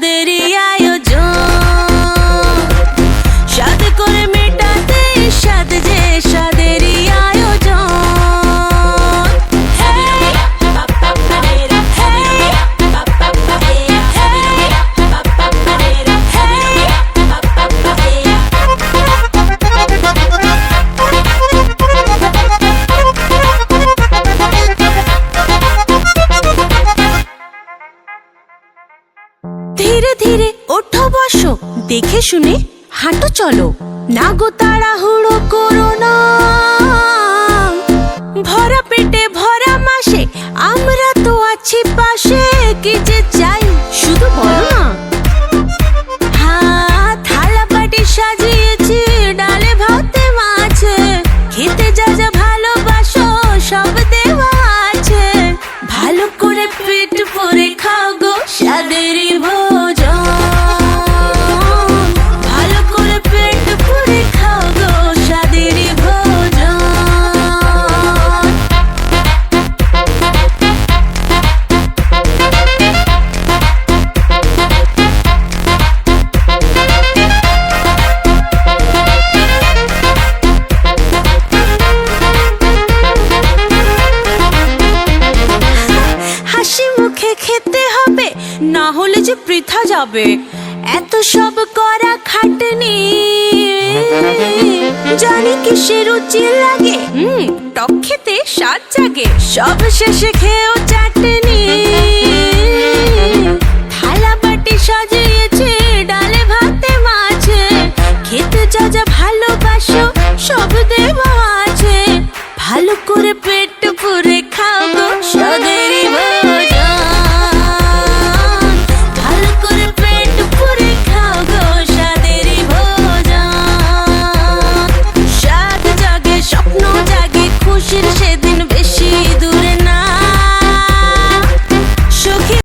স্বাদেরই আয়োজন, স্বাদ করে মেটাতে স্বাদ যে স্বাদেরই আয়োজন। ধীরে ধীরে ওঠো বসো, দেখে শুনে হাঁটো চলো, না গো তাড়াহুড়ো করো না। ভরা পেটে ভরা মাসে আমরা তো আছি পাশে, কি যে চাই শুধু বলো না। হ্যাঁ, থালা বাটি সাজিয়েছি ডালে ভাতে মাছে, খেতে যা যা ভালোবাসো সব দেওয়া আছে। ভালো করে পেট ভরে খাও গো স্বাদেরই ভোজন, ভালো করে পেট ভরে খাও গো স্বাদেরই ভোজন। হাসি মুখে খেতে হবে, না হলে যে বৃথা যাবে এত সব করা খাটনি। জানি কিসের রুচি লাগে, টক খেতে স্বাদ জাগে, সব শেষে খেয়েও চাটনি। থালা বাটি সাজিয়েছে ডালে ভাতে মাছে, খেতে যা যা ভালোবাসো সব দেওয়া আছে। ভালো করে পেট ভরে